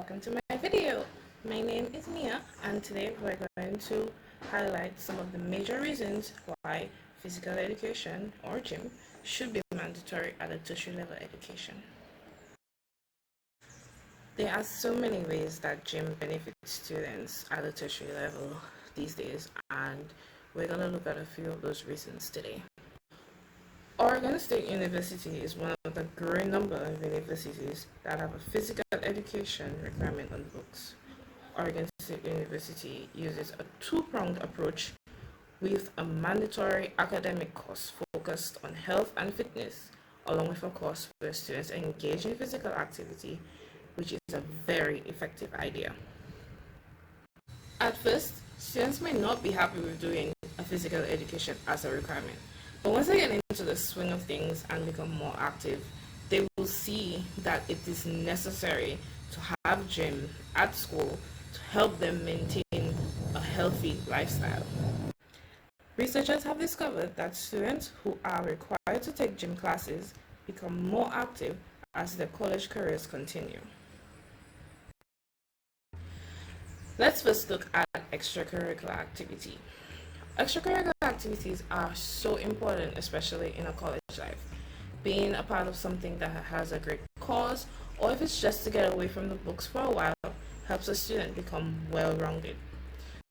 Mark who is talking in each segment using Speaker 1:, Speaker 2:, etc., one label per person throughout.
Speaker 1: welcome to my video. My name is Mia, and today we're going to highlight some of the major reasons why physical education, or gym, should be mandatory at a tertiary level education. There are so many ways that gym benefits students at a tertiary level these days, and we're going to look at a few of those reasons today. Oregon State University is one of the growing number of universities that have a physical education requirement on the books. Oregon State University uses a two-pronged approach with a mandatory academic course focused on health and fitness, along with a course where students engage in physical activity, which is a very effective idea. At first, students may not be happy with doing a physical education as a requirement, but once they get into the swing of things and become more active, they will see that it is necessary to have gym at school to help them maintain a healthy lifestyle. Researchers have discovered that students who are required to take gym classes become more active as their college careers continue. Let's first look at extracurricular activity. Extracurricular activities are so important, especially in a college life. Being a part of something that has a great cause, or if it's just to get away from the books for a while, helps a student become well-rounded.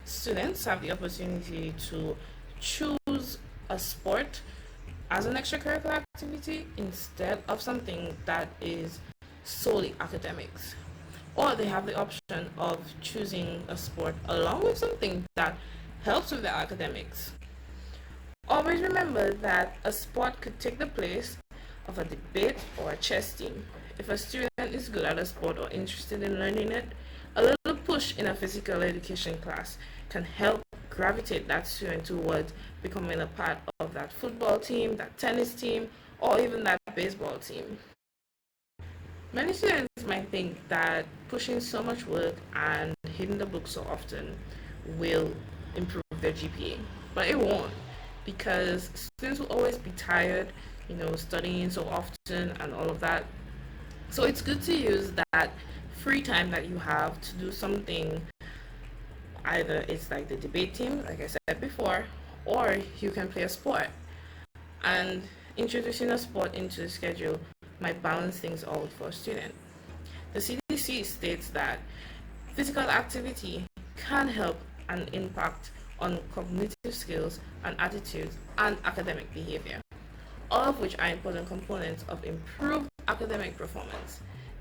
Speaker 1: Students have the opportunity to choose a sport as an extracurricular activity instead of something that is solely academics. Or they have the option of choosing a sport along with something that helps with their academics. Always remember that a sport could take the place of a debate or a chess team. If a student is good at a sport or interested in learning it, a little push in a physical education class can help gravitate that student towards becoming a part of that football team, that tennis team, or even that baseball team. Many students might think that pushing so much work and hitting the book so often will improve their GPA, but it won't, because students will always be tired, studying so often and all of that. So it's good to use that free time that you have to do something. Either it's like the debate team, like I said before, or you can play a sport. And introducing a sport into the schedule might balance things out for a student. The CDC states that physical activity can help and impact on cognitive skills and attitudes and academic behavior, all of which are important components of improved academic performance.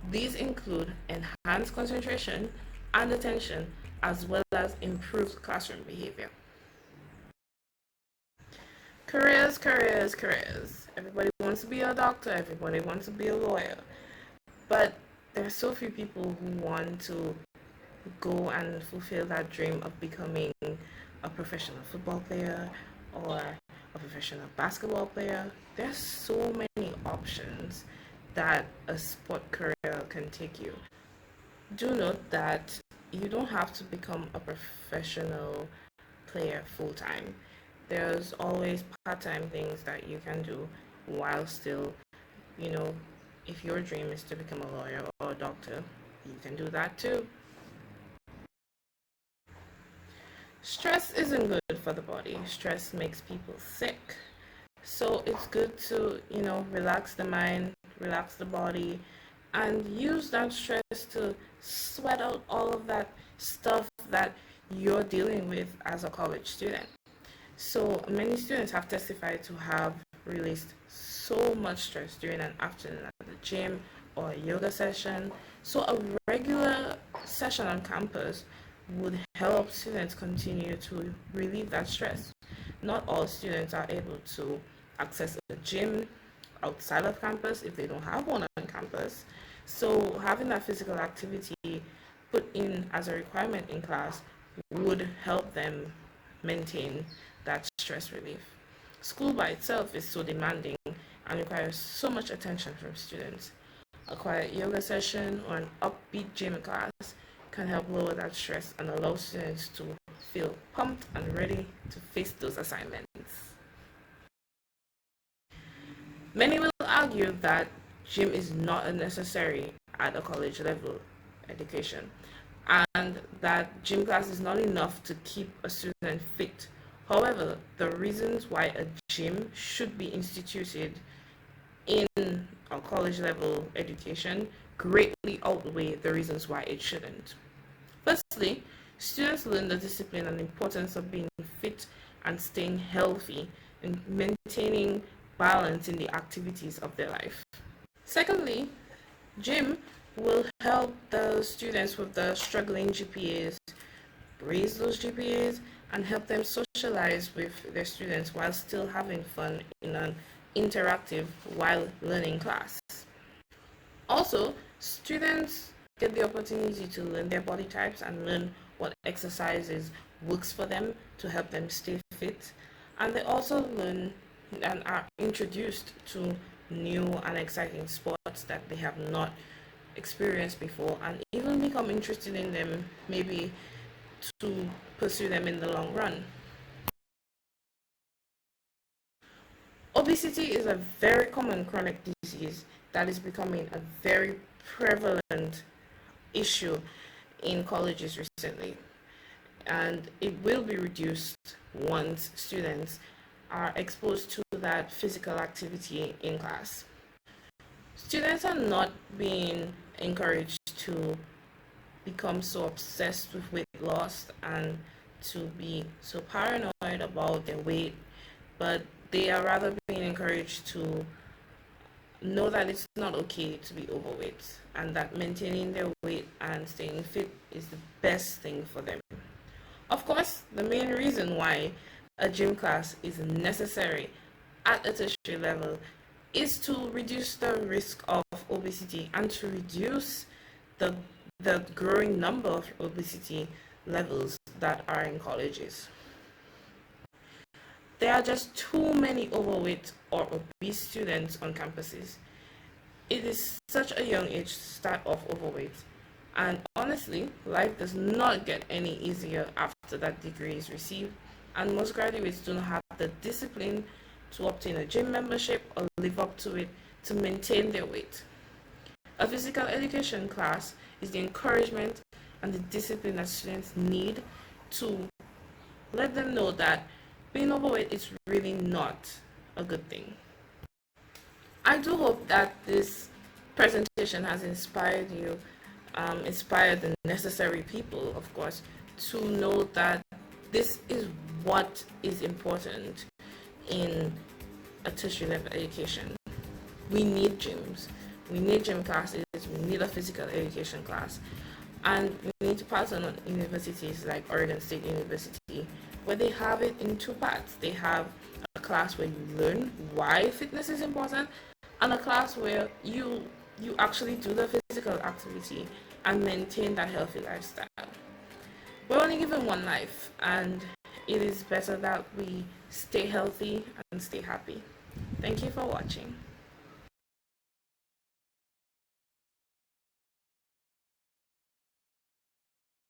Speaker 1: These include enhanced concentration and attention, as well as improved classroom behavior. Careers, careers, careers. Everybody wants to be a doctor, everybody wants to be a lawyer. But there are so few people who want to go and fulfill that dream of becoming a professional football player or a professional basketball player. There's so many options that a sport career can take you. Do note that you don't have to become a professional player full-time. There's always part-time things that you can do while still, if your dream is to become a lawyer or a doctor, you can do that too. Stress isn't good for the body. Stress makes people sick. So it's good to, relax the mind, relax the body, and use that stress to sweat out all of that stuff that you're dealing with as a college student. So many students have testified to have released so much stress during an afternoon at the gym or a yoga session. So a regular session on campus would help students continue to relieve that stress. Not all students are able to access a gym outside of campus if they don't have one on campus. So having that physical activity put in as a requirement in class would help them maintain that stress relief. School by itself is so demanding and requires so much attention from students. A quiet yoga session or an upbeat gym class can help lower that stress and allow students to feel pumped and ready to face those assignments. Many will argue that gym is not necessary at a college level, education, and that gym class is not enough to keep a student fit. However, the reasons why a gym should be instituted in a college level education greatly outweigh the reasons why it shouldn't. Firstly, students learn the discipline and importance of being fit and staying healthy and maintaining balance in the activities of their life. Secondly, gym will help the students with the struggling GPAs raise those GPAs and help them socialize with their students while still having fun in an interactive while learning class. Also, students get the opportunity to learn their body types and learn what exercises works for them to help them stay fit. And they also learn and are introduced to new and exciting sports that they have not experienced before and even become interested in them, maybe to pursue them in the long run. Obesity is a very common chronic disease that is becoming a very prevalent issue in colleges recently, and it will be reduced once students are exposed to that physical activity in class. Students are not being encouraged to become so obsessed with weight loss and to be so paranoid about their weight, but they are rather being encouraged to know that it's not okay to be overweight and that maintaining their weight and staying fit is the best thing for them. Of course, the main reason why a gym class is necessary at a tertiary level is to reduce the risk of obesity and to reduce the, the growing number of obesity levels that are in colleges. There are just too many overweight or obese students on campuses. It is such a young age to start off overweight. And honestly, life does not get any easier after that degree is received, and most graduates do not have the discipline to obtain a gym membership or live up to it to maintain their weight. A physical education class is the encouragement and the discipline that students need to let them know that being overweight is really not a good thing. I do hope that this presentation has inspired you, inspired the necessary people, of course, to know that this is what is important in a tertiary level education. We need gyms, we need gym classes, we need a physical education class, and we need to pass on universities like Oregon State University, where they have it in two parts. They have a class where you learn why fitness is important, and a class where you actually do the physical activity and maintain that healthy lifestyle. We're only given one life, and it is better that we stay healthy and stay happy. Thank you for watching.